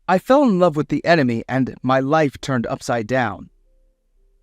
I fell in love with the enemy and my life turned upside down.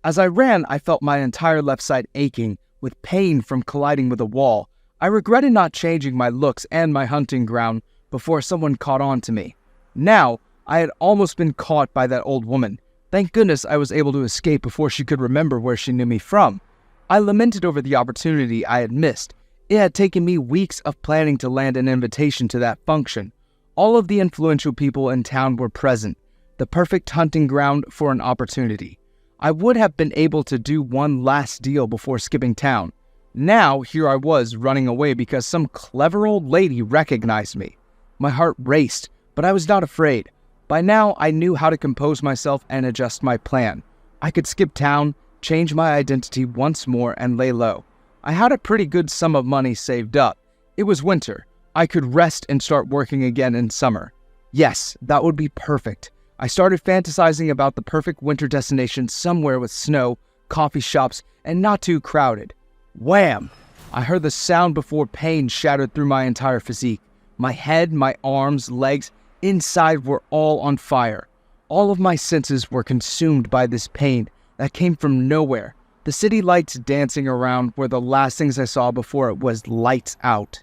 As I ran, I felt my entire left side aching with pain from colliding with a wall. I regretted not changing my looks and my hunting ground before someone caught on to me. Now, I had almost been caught by that old woman. Thank goodness I was able to escape before she could remember where she knew me from. I lamented over the opportunity I had missed. It had taken me weeks of planning to land an invitation to that function. All of the influential people in town were present, the perfect hunting ground for an opportunity. I would have been able to do one last deal before skipping town. Now, here I was running away because some clever old lady recognized me. My heart raced, but I was not afraid. By now, I knew how to compose myself and adjust my plan. I could skip town, change my identity once more, and lay low. I had a pretty good sum of money saved up. It was winter. I could rest and start working again in summer. Yes, that would be perfect. I started fantasizing about the perfect winter destination somewhere with snow, coffee shops, and not too crowded. Wham! I heard the sound before pain shattered through my entire physique. My head, my arms, legs, inside were all on fire. All of my senses were consumed by this pain that came from nowhere. The city lights dancing around were the last things I saw before it was lights out.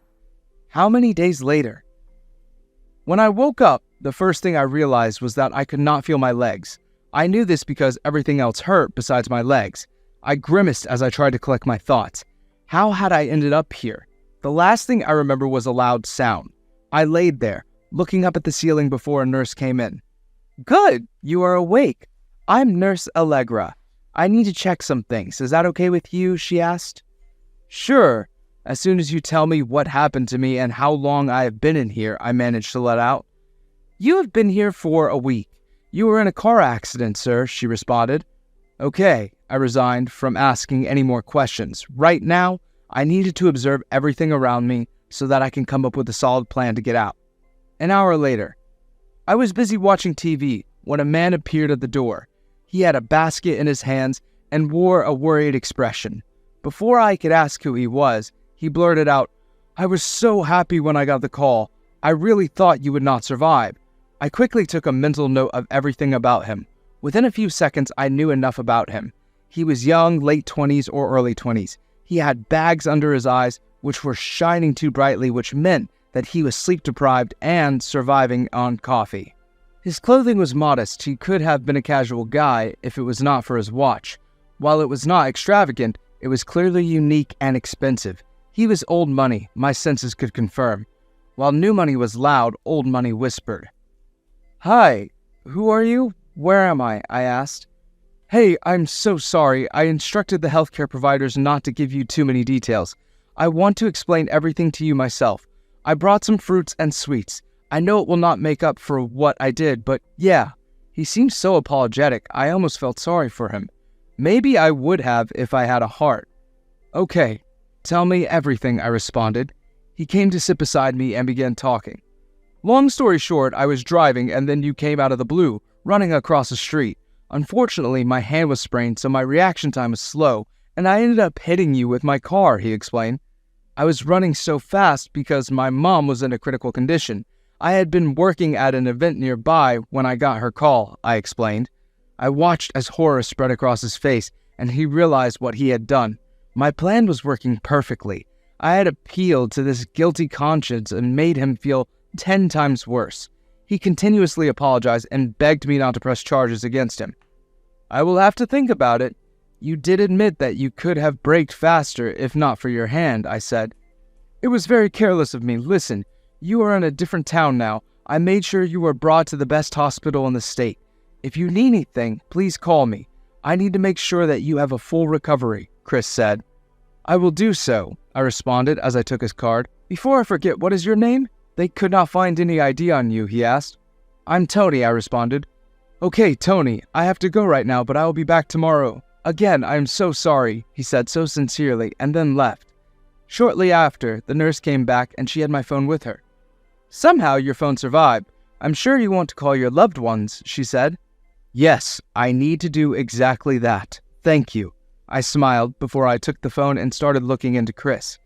How many days later? When I woke up, the first thing I realized was that I could not feel my legs. I knew this because everything else hurt besides my legs. I grimaced as I tried to collect my thoughts. How had I ended up here? The last thing I remember was a loud sound. I laid there, looking up at the ceiling before a nurse came in. "Good, you are awake. I'm Nurse Allegra. I need to check some things. Is that okay with you?" she asked. "Sure, as soon as you tell me what happened to me and how long I have been in here," I managed to let out. "You have been here for a week. You were in a car accident, sir," she responded. "Okay," I resigned from asking any more questions. Right now, I needed to observe everything around me so that I can come up with a solid plan to get out. An hour later, I was busy watching TV when a man appeared at the door. He had a basket in his hands and wore a worried expression. Before I could ask who he was, he blurted out, "I was so happy when I got the call. I really thought you would not survive." I quickly took a mental note of everything about him. Within a few seconds, I knew enough about him. He was young, late 20s or early 20s. He had bags under his eyes, which were shining too brightly, which meant that he was sleep-deprived and surviving on coffee. His clothing was modest. He could have been a casual guy if it was not for his watch. While it was not extravagant, it was clearly unique and expensive. He was old money, my senses could confirm. While new money was loud, old money whispered. "Hi, who are you? Where am I?" I asked. "Hey, I'm so sorry. I instructed the healthcare providers not to give you too many details. I want to explain everything to you myself. I brought some fruits and sweets. I know it will not make up for what I did, but yeah." He seemed so apologetic, I almost felt sorry for him. Maybe I would have if I had a heart. "Okay, tell me everything," I responded. He came to sit beside me and began talking. "Long story short, I was driving and then you came out of the blue, running across the street. Unfortunately, my hand was sprained, so my reaction time was slow, and I ended up hitting you with my car," he explained. "I was running so fast because my mom was in a critical condition. I had been working at an event nearby when I got her call," I explained. I watched as horror spread across his face, and he realized what he had done. My plan was working perfectly. I had appealed to this guilty conscience and made him feel 10 times worse. He continuously apologized and begged me not to press charges against him. "I will have to think about it. You did admit that you could have braked faster if not for your hand," I said. "It was very careless of me. Listen, you are in a different town now. I made sure you were brought to the best hospital in the state. If you need anything, please call me. I need to make sure that you have a full recovery," Chris said. "I will do so," I responded as I took his card. "Before I forget, what is your name? They could not find any ID on you," he asked. "I'm Tony," I responded. "Okay, Tony, I have to go right now, but I will be back tomorrow. Again, I am so sorry," he said so sincerely, and then left. Shortly after, the nurse came back and she had my phone with her. "Somehow your phone survived. I'm sure you want to call your loved ones," she said. "Yes, I need to do exactly that. Thank you." I smiled before I took the phone and started looking into Chris.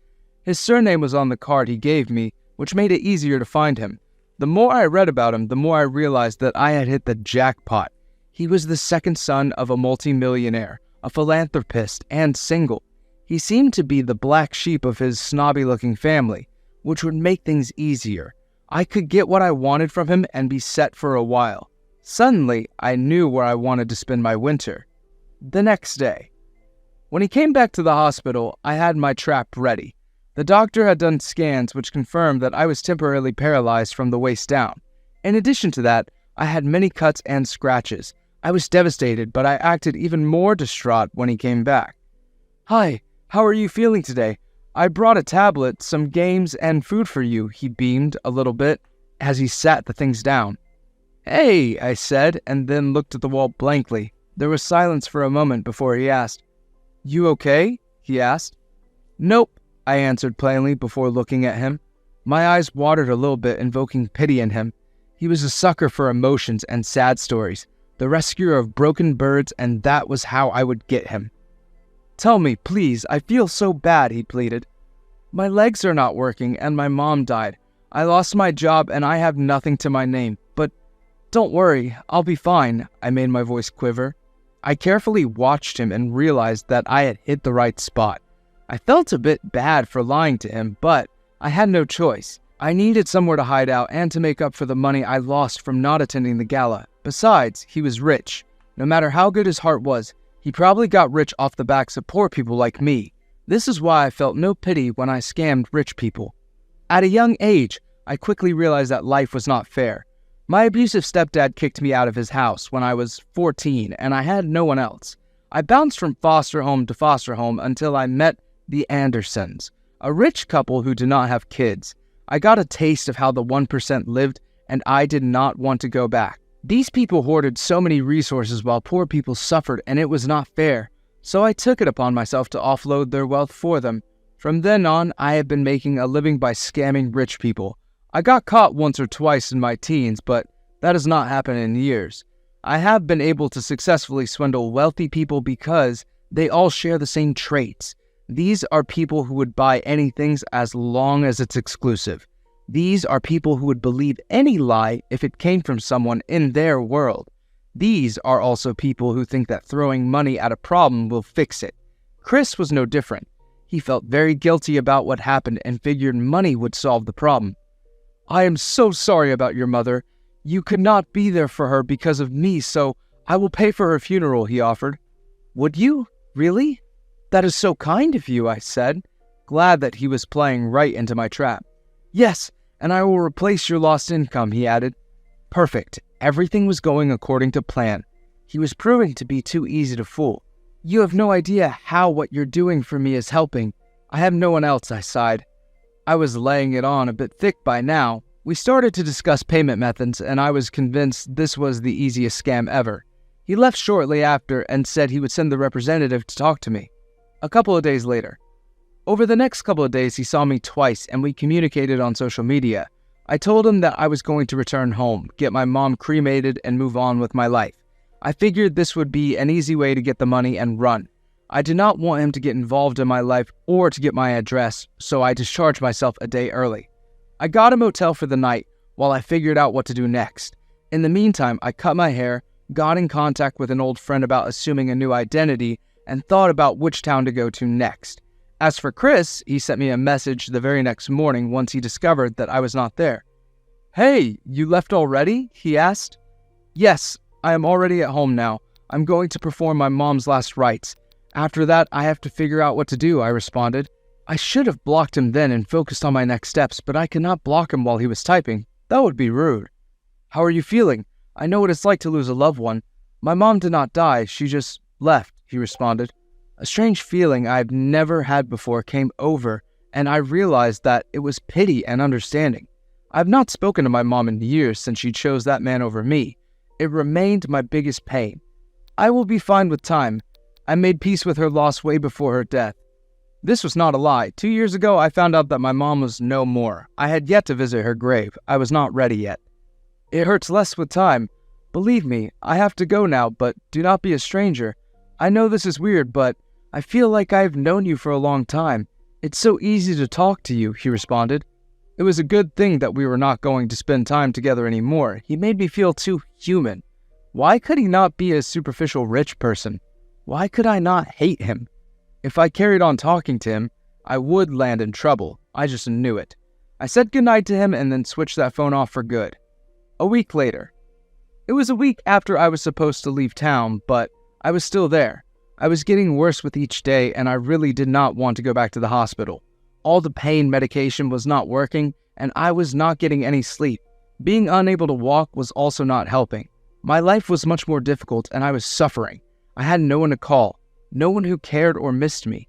His surname was on the card he gave me, which made it easier to find him. The more I read about him, the more I realized that I had hit the jackpot. He was the second son of a multimillionaire, a philanthropist, and single. He seemed to be the black sheep of his snobby-looking family, which would make things easier. I could get what I wanted from him and be set for a while. Suddenly, I knew where I wanted to spend my winter. The next day. When he came back to the hospital, I had my trap ready. The doctor had done scans which confirmed that I was temporarily paralyzed from the waist down. In addition to that, I had many cuts and scratches. I was devastated, but I acted even more distraught when he came back. "Hi, how are you feeling today? I brought a tablet, some games, and food for you," he beamed a little bit as he sat the things down. "Hey," I said, and then looked at the wall blankly. There was silence for a moment before he asked. "You okay?" he asked. "Nope," I answered plainly before looking at him. My eyes watered a little bit, invoking pity in him. He was a sucker for emotions and sad stories, the rescuer of broken birds, and that was how I would get him. "Tell me, please, I feel so bad," he pleaded. "My legs are not working, and my mom died. I lost my job, and I have nothing to my name. But don't worry, I'll be fine," I made my voice quiver. I carefully watched him and realized that I had hit the right spot. I felt a bit bad for lying to him, but I had no choice. I needed somewhere to hide out and to make up for the money I lost from not attending the gala. Besides, he was rich. No matter how good his heart was, he probably got rich off the backs of poor people like me. This is why I felt no pity when I scammed rich people. At a young age, I quickly realized that life was not fair. My abusive stepdad kicked me out of his house when I was 14, and I had no one else. I bounced from foster home to foster home until I met the Andersons, a rich couple who did not have kids. I got a taste of how the 1% lived, and I did not want to go back. These people hoarded so many resources while poor people suffered, and it was not fair. So I took it upon myself to offload their wealth for them. From then on, I have been making a living by scamming rich people. I got caught once or twice in my teens, but that has not happened in years. I have been able to successfully swindle wealthy people because they all share the same traits. These are people who would buy anything as long as it's exclusive. These are people who would believe any lie if it came from someone in their world. These are also people who think that throwing money at a problem will fix it. Chris was no different. He felt very guilty about what happened and figured money would solve the problem. "I am so sorry about your mother. You could not be there for her because of me, so I will pay for her funeral," he offered. "Would you? Really? That is so kind of you," I said, glad that he was playing right into my trap. "Yes, and I will replace your lost income," he added. Perfect. Everything was going according to plan. He was proving to be too easy to fool. "You have no idea how what you're doing for me is helping. I have no one else," I sighed. I was laying it on a bit thick by now. We started to discuss payment methods, and I was convinced this was the easiest scam ever. He left shortly after and said he would send the representative to talk to me. A couple of days later. Over the next couple of days, he saw me twice, and we communicated on social media. I told him that I was going to return home, get my mom cremated, and move on with my life. I figured this would be an easy way to get the money and run. I did not want him to get involved in my life or to get my address, so I discharged myself a day early. I got a motel for the night while I figured out what to do next. In the meantime, I cut my hair, got in contact with an old friend about assuming a new identity, and thought about which town to go to next. As for Chris, he sent me a message the very next morning once he discovered that I was not there. "Hey, you left already?" he asked. "Yes, I am already at home now. I'm going to perform my mom's last rites. After that, I have to figure out what to do," I responded. I should have blocked him then and focused on my next steps, but I could not block him while he was typing. That would be rude. "How are you feeling? I know what it's like to lose a loved one. My mom did not die, she just left," he responded. A strange feeling I've never had before came over, and I realized that it was pity and understanding. I've not spoken to my mom in years since she chose that man over me. It remained my biggest pain. I will be fine with time. I made peace with her loss way before her death. This was not a lie. 2 years ago, I found out that my mom was no more. I had yet to visit her grave. I was not ready yet. It hurts less with time. Believe me, I have to go now, but do not be a stranger. I know this is weird, but I feel like I've known you for a long time. It's so easy to talk to you," he responded. It was a good thing that we were not going to spend time together anymore. He made me feel too human. Why could he not be a superficial rich person? Why could I not hate him? If I carried on talking to him, I would land in trouble. I just knew it. I said goodnight to him and then switched that phone off for good. A week later. It was a week after I was supposed to leave town, but I was still there. I was getting worse with each day, and I really did not want to go back to the hospital. All the pain medication was not working, and I was not getting any sleep. Being unable to walk was also not helping. My life was much more difficult, and I was suffering. I had no one to call, no one who cared or missed me.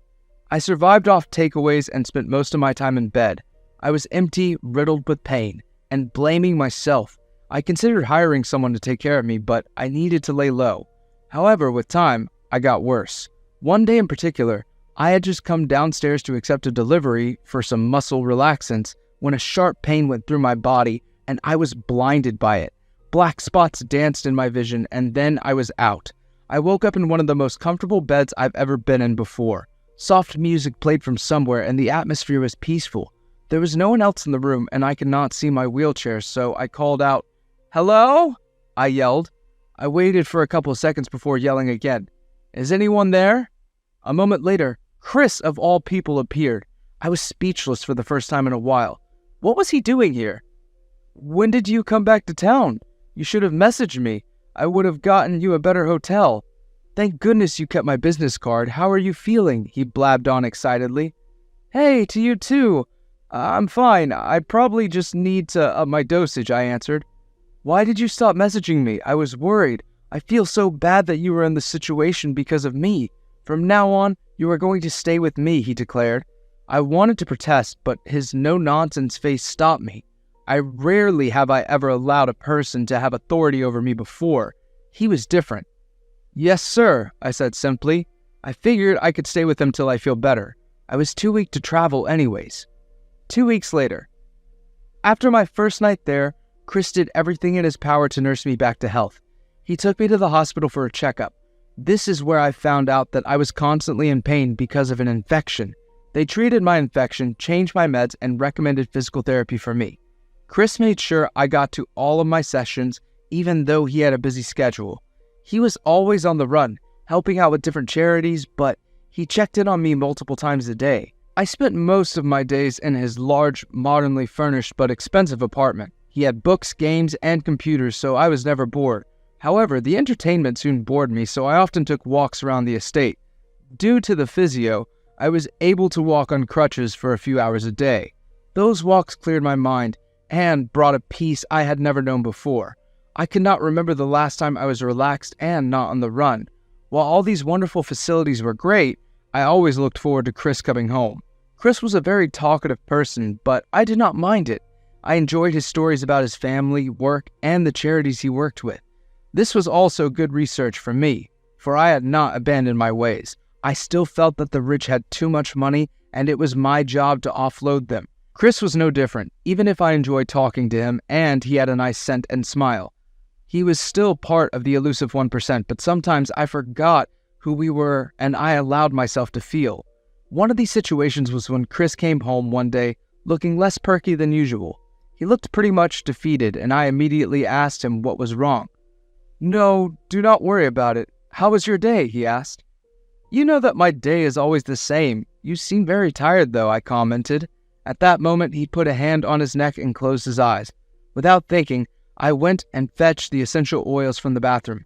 I survived off takeaways and spent most of my time in bed. I was empty, riddled with pain, and blaming myself. I considered hiring someone to take care of me, but I needed to lay low. However, with time, I got worse. One day in particular, I had just come downstairs to accept a delivery for some muscle relaxants when a sharp pain went through my body and I was blinded by it. Black spots danced in my vision, and then I was out. I woke up in one of the most comfortable beds I've ever been in before. Soft music played from somewhere and the atmosphere was peaceful. There was no one else in the room and I could not see my wheelchair, so I called out, "Hello?" I yelled. I waited for a couple of seconds before yelling again. "Is anyone there?" A moment later, Chris of all people appeared. I was speechless for the first time in a while. What was he doing here? "When did you come back to town? You should have messaged me. I would have gotten you a better hotel. Thank goodness you kept my business card. How are you feeling?" he blabbed on excitedly. "Hey, to you too. I'm fine. I probably just need to up my dosage," I answered. "Why did you stop messaging me? I was worried. I feel so bad that you were in this situation because of me. From now on, you are going to stay with me," he declared. I wanted to protest, but his no-nonsense face stopped me. Rarely have I ever allowed a person to have authority over me before. He was different. "Yes, sir," I said simply. I figured I could stay with him till I feel better. I was too weak to travel anyways. 2 weeks later. After my first night there, Chris did everything in his power to nurse me back to health. He took me to the hospital for a checkup. This is where I found out that I was constantly in pain because of an infection. They treated my infection, changed my meds, and recommended physical therapy for me. Chris made sure I got to all of my sessions, even though he had a busy schedule. He was always on the run, helping out with different charities, but he checked in on me multiple times a day. I spent most of my days in his large, modernly furnished but expensive apartment. He had books, games, and computers, so I was never bored. However, the entertainment soon bored me, so I often took walks around the estate. Due to the physio, I was able to walk on crutches for a few hours a day. Those walks cleared my mind and brought a peace I had never known before. I could not remember the last time I was relaxed and not on the run. While all these wonderful facilities were great, I always looked forward to Chris coming home. Chris was a very talkative person, but I did not mind it. I enjoyed his stories about his family, work, and the charities he worked with. This was also good research for me, for I had not abandoned my ways. I still felt that the rich had too much money, and it was my job to offload them. Chris was no different, even if I enjoyed talking to him, and he had a nice scent and smile. He was still part of the elusive 1%, but sometimes I forgot who we were, and I allowed myself to feel. One of these situations was when Chris came home one day, looking less perky than usual. He looked pretty much defeated, and I immediately asked him what was wrong. "No, do not worry about it. How was your day?" he asked. "You know that my day is always the same. You seem very tired, though," I commented. At that moment, he put a hand on his neck and closed his eyes. Without thinking, I went and fetched the essential oils from the bathroom.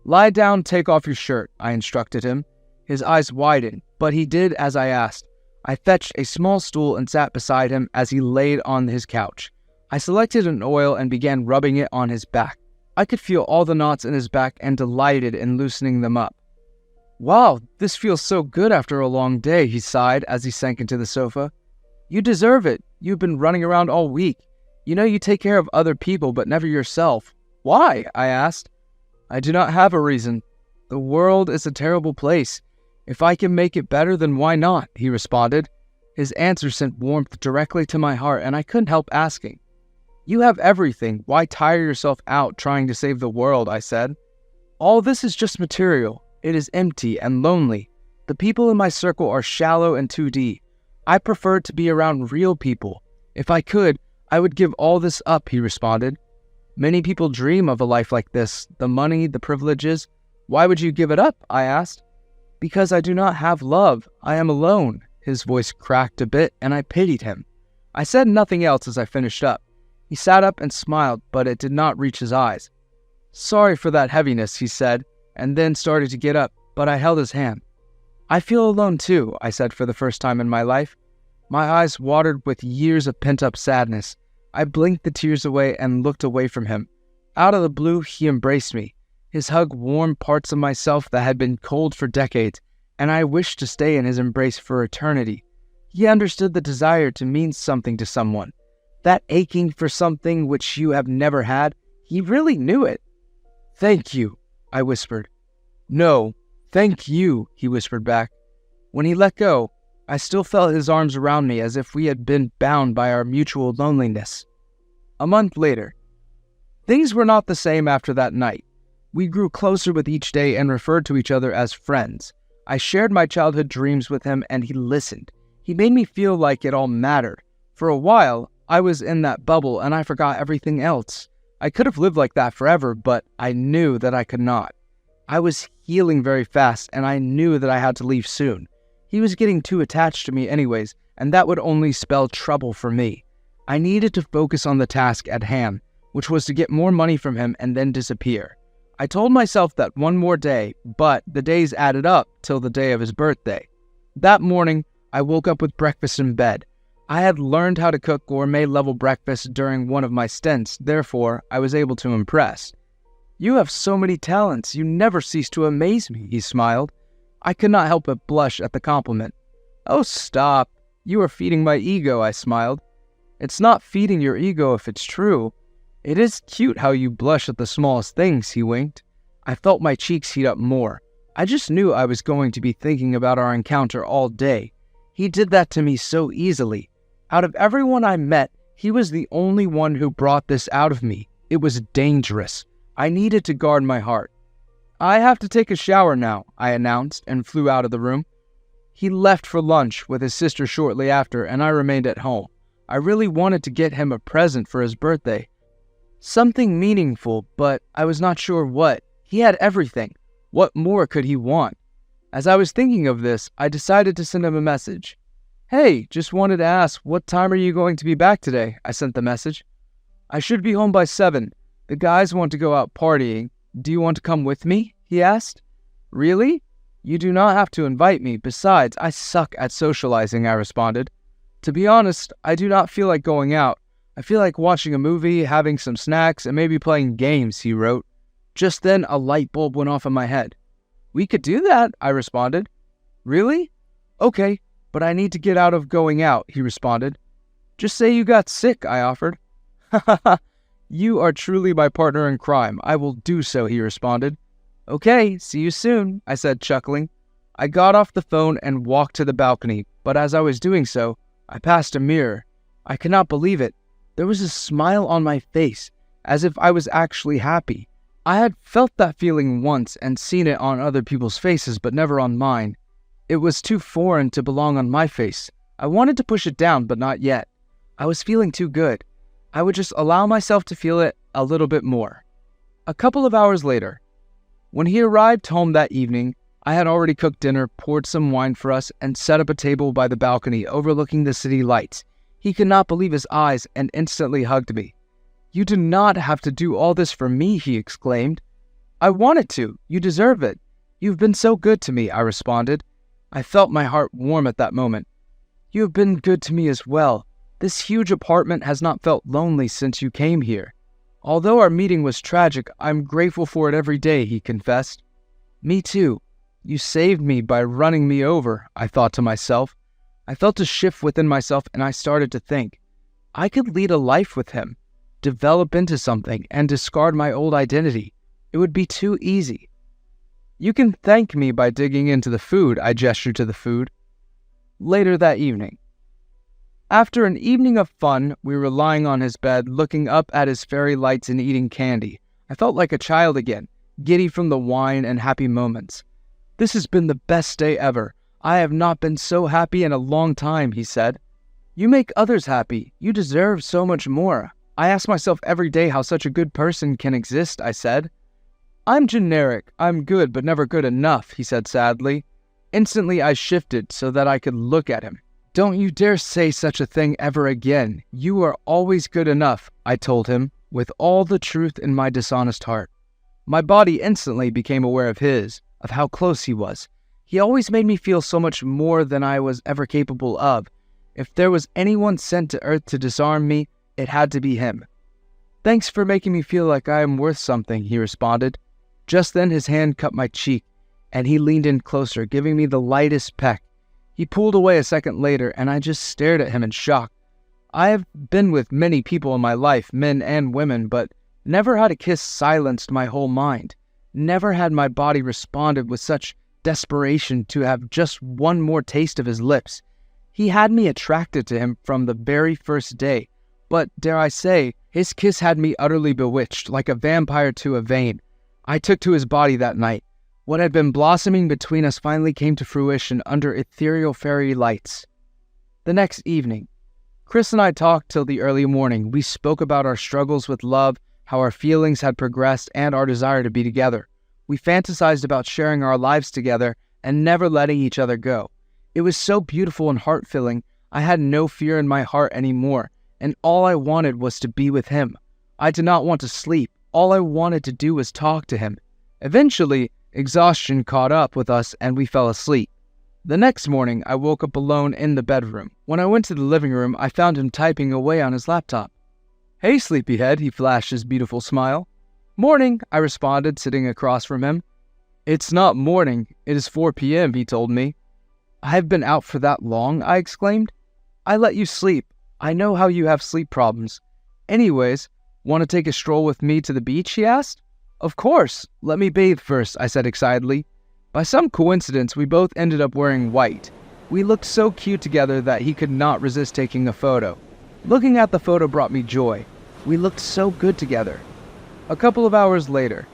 "Lie down, take off your shirt," I instructed him. His eyes widened, but he did as I asked. I fetched a small stool and sat beside him as he laid on his couch. I selected an oil and began rubbing it on his back. I could feel all the knots in his back and delighted in loosening them up. "Wow, this feels so good after a long day," he sighed as he sank into the sofa. "You deserve it. You've been running around all week. You know you take care of other people, but never yourself." "Why?" I asked. "I do not have a reason. The world is a terrible place. If I can make it better, then why not?" he responded. His answer sent warmth directly to my heart, and I couldn't help asking. "You have everything. Why tire yourself out trying to save the world?" I said. "All this is just material. It is empty and lonely. The people in my circle are shallow and 2D. I prefer to be around real people. If I could, I would give all this up, he responded. Many people dream of a life like this, the money, the privileges. Why would you give it up? I asked. Because I do not have love. I am alone. His voice cracked a bit, and I pitied him. I said nothing else as I finished up. He sat up and smiled, but it did not reach his eyes. Sorry for that heaviness, he said, and then started to get up, but I held his hand. I feel alone too, I said for the first time in my life. My eyes watered with years of pent-up sadness. I blinked the tears away and looked away from him. Out of the blue, he embraced me. His hug warmed parts of myself that had been cold for decades, and I wished to stay in his embrace for eternity. He understood the desire to mean something to someone. That aching for something which you have never had, he really knew it. Thank you, I whispered. No, thank you, he whispered back. When he let go, I still felt his arms around me as if we had been bound by our mutual loneliness. A month later. Things were not the same after that night. We grew closer with each day and referred to each other as friends. I shared my childhood dreams with him and he listened. He made me feel like it all mattered. For a while, I was in that bubble and I forgot everything else. I could have lived like that forever, but I knew that I could not. I was healing very fast and I knew that I had to leave soon. He was getting too attached to me anyways, and that would only spell trouble for me. I needed to focus on the task at hand, which was to get more money from him and then disappear. I told myself that one more day, but the days added up till the day of his birthday. That morning, I woke up with breakfast in bed. I had learned how to cook gourmet-level breakfast during one of my stints, therefore I was able to impress. You have so many talents, you never cease to amaze me, he smiled. I could not help but blush at the compliment. Oh, stop. You are feeding my ego, I smiled. It's not feeding your ego if it's true. It is cute how you blush at the smallest things, he winked. I felt my cheeks heat up more. I just knew I was going to be thinking about our encounter all day. He did that to me so easily. Out of everyone I met, he was the only one who brought this out of me. It was dangerous. I needed to guard my heart. I have to take a shower now, I announced and flew out of the room. He left for lunch with his sister shortly after, and I remained at home. I really wanted to get him a present for his birthday. Something meaningful, but I was not sure what. He had everything. What more could he want? As I was thinking of this, I decided to send him a message. Hey, just wanted to ask, what time are you going to be back today? I sent the message. I should be home by 7. The guys want to go out partying. Do you want to come with me? He asked. Really? You do not have to invite me. Besides, I suck at socializing, I responded. To be honest, I do not feel like going out. I feel like watching a movie, having some snacks, and maybe playing games, he wrote. Just then, a light bulb went off in my head. We could do that, I responded. Really? Okay, but I need to get out of going out, he responded. Just say you got sick, I offered. Ha ha ha. You are truly my partner in crime. I will do so, he responded. Okay, see you soon, I said, chuckling. I got off the phone and walked to the balcony, but as I was doing so, I passed a mirror. I could not believe it. There was a smile on my face, as if I was actually happy. I had felt that feeling once and seen it on other people's faces, but never on mine. It was too foreign to belong on my face. I wanted to push it down, but not yet. I was feeling too good. I would just allow myself to feel it a little bit more. A couple of hours later, when he arrived home that evening, I had already cooked dinner, poured some wine for us, and set up a table by the balcony overlooking the city lights. He could not believe his eyes and instantly hugged me. You do not have to do all this for me, he exclaimed. I wanted to. You deserve it. You've been so good to me, I responded. I felt my heart warm at that moment. You have been good to me as well. This huge apartment has not felt lonely since you came here. Although our meeting was tragic, I'm grateful for it every day, he confessed. Me too. You saved me by running me over, I thought to myself. I felt a shift within myself and I started to think. I could lead a life with him, develop into something, and discard my old identity. It would be too easy. You can thank me by digging into the food, I gestured to the food. Later that evening. After an evening of fun, we were lying on his bed, looking up at his fairy lights and eating candy. I felt like a child again, giddy from the wine and happy moments. This has been the best day ever. I have not been so happy in a long time, he said. You make others happy. You deserve so much more. I ask myself every day how such a good person can exist, I said. I'm generic. I'm good, but never good enough, he said sadly. Instantly, I shifted so that I could look at him. Don't you dare say such a thing ever again. You are always good enough, I told him, with all the truth in my dishonest heart. My body instantly became aware of his, of how close he was. He always made me feel so much more than I was ever capable of. If there was anyone sent to Earth to disarm me, it had to be him. Thanks for making me feel like I am worth something, he responded. Just then his hand cupped my cheek, and he leaned in closer, giving me the lightest peck. He pulled away a second later, and I just stared at him in shock. I have been with many people in my life, men and women, but never had a kiss silenced my whole mind. Never had my body responded with such desperation to have just one more taste of his lips. He had me attracted to him from the very first day, but, dare I say, his kiss had me utterly bewitched, like a vampire to a vein. I took to his body that night. What had been blossoming between us finally came to fruition under ethereal fairy lights. The next evening, Chris and I talked till the early morning. We spoke about our struggles with love, how our feelings had progressed, and our desire to be together. We fantasized about sharing our lives together and never letting each other go. It was so beautiful and heart-filling. I had no fear in my heart anymore, and all I wanted was to be with him. I did not want to sleep. All I wanted to do was talk to him. Eventually, exhaustion caught up with us and we fell asleep. The next morning, I woke up alone in the bedroom. When I went to the living room, I found him typing away on his laptop. Hey, sleepyhead, he flashed his beautiful smile. Morning, I responded, sitting across from him. It's not morning, it is 4 p.m., he told me. I've been out for that long, I exclaimed. I let you sleep. I know how you have sleep problems. Anyways, want to take a stroll with me to the beach, he asked. Of course. Let me bathe first, I said excitedly. By some coincidence, we both ended up wearing white. We looked so cute together that he could not resist taking a photo. Looking at the photo brought me joy. We looked so good together. A couple of hours later.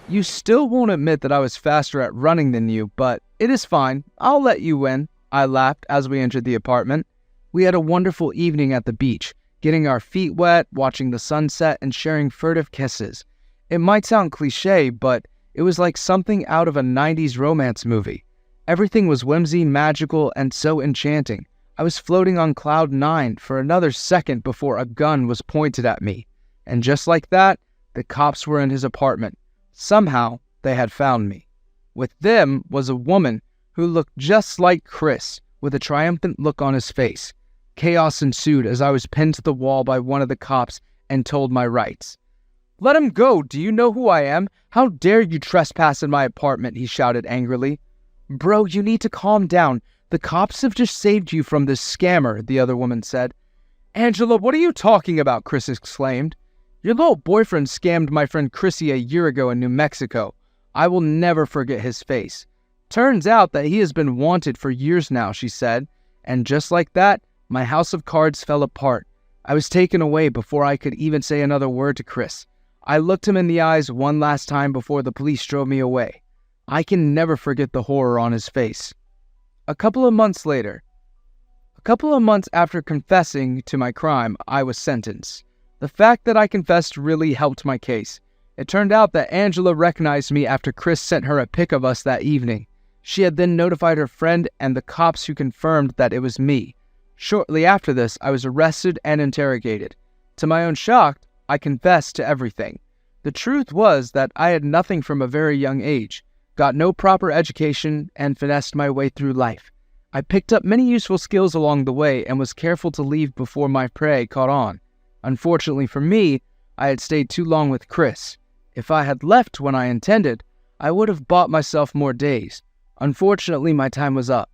You still won't admit that I was faster at running than you, but it is fine. I'll let you win, I laughed as we entered the apartment. We had a wonderful evening at the beach, getting our feet wet, watching the sunset, and sharing furtive kisses. It might sound cliche, but it was like something out of a 90s romance movie. Everything was whimsy, magical, and so enchanting. I was floating on cloud 9 for another second before a gun was pointed at me. And just like that, the cops were in his apartment. Somehow, they had found me. With them was a woman who looked just like Chris, with a triumphant look on his face. Chaos ensued as I was pinned to the wall by one of the cops and told my rights. Let him go! Do you know who I am? How dare you trespass in my apartment? He shouted angrily. Bro, you need to calm down. The cops have just saved you from this scammer, the other woman said. Angela, what are you talking about? Chris exclaimed. Your little boyfriend scammed my friend Chrissy a year ago in New Mexico. I will never forget his face. Turns out that he has been wanted for years now, she said. And just like that, my house of cards fell apart. I was taken away before I could even say another word to Chris. I looked him in the eyes one last time before the police drove me away. I can never forget the horror on his face. A couple of months after confessing to my crime, I was sentenced. The fact that I confessed really helped my case. It turned out that Angela recognized me after Chris sent her a pic of us that evening. She had then notified her friend and the cops, who confirmed that it was me. Shortly after this, I was arrested and interrogated. To my own shock, I confessed to everything. The truth was that I had nothing from a very young age, got no proper education, and finessed my way through life. I picked up many useful skills along the way and was careful to leave before my prey caught on. Unfortunately for me, I had stayed too long with Chris. If I had left when I intended, I would have bought myself more days. Unfortunately, my time was up.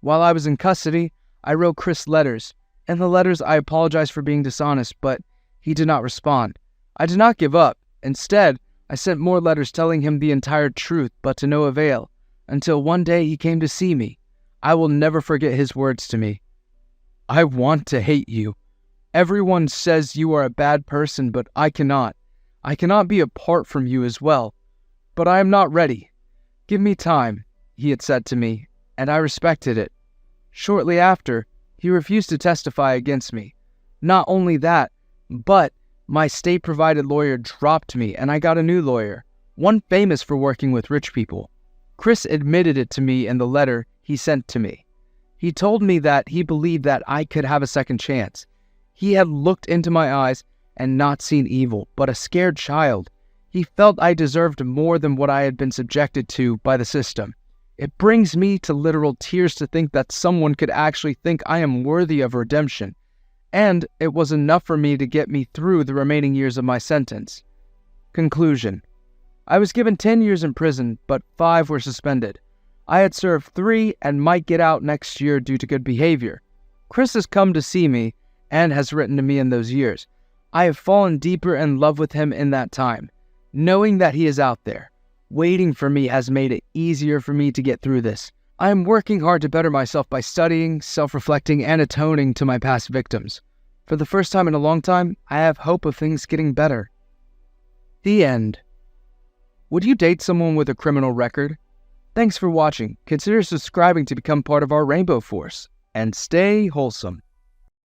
While I was in custody, I wrote Chris letters. In the letters, I apologized for being dishonest, but he did not respond. I did not give up. Instead, I sent more letters telling him the entire truth, but to no avail, until one day he came to see me. I will never forget his words to me. I want to hate you. Everyone says you are a bad person, but I cannot. I cannot be apart from you as well. But I am not ready. Give me time, he had said to me, and I respected it. Shortly after, He refused to testify against me. Not only that, but my state-provided lawyer dropped me and I got a new lawyer, one famous for working with rich people. Chris admitted it to me in the letter he sent to me. He told me that he believed that I could have a second chance. He had looked into my eyes and not seen evil, but a scared child. He felt I deserved more than what I had been subjected to by the system. It brings me to literal tears to think that someone could actually think I am worthy of redemption. And it was enough for me to get me through the remaining years of my sentence. Conclusion. I was given 10 years in prison, but 5 were suspended. I had served 3 and might get out next year due to good behavior. Chris has come to see me and has written to me in those years. I have fallen deeper in love with him in that time. Knowing that he is out there, waiting for me has made it easier for me to get through this. I am working hard to better myself by studying, self-reflecting, and atoning to my past victims. For the first time in a long time, I have hope of things getting better. The end. Would you date someone with a criminal record? Thanks for watching. Consider subscribing to become part of our Rainbow Force. And stay wholesome.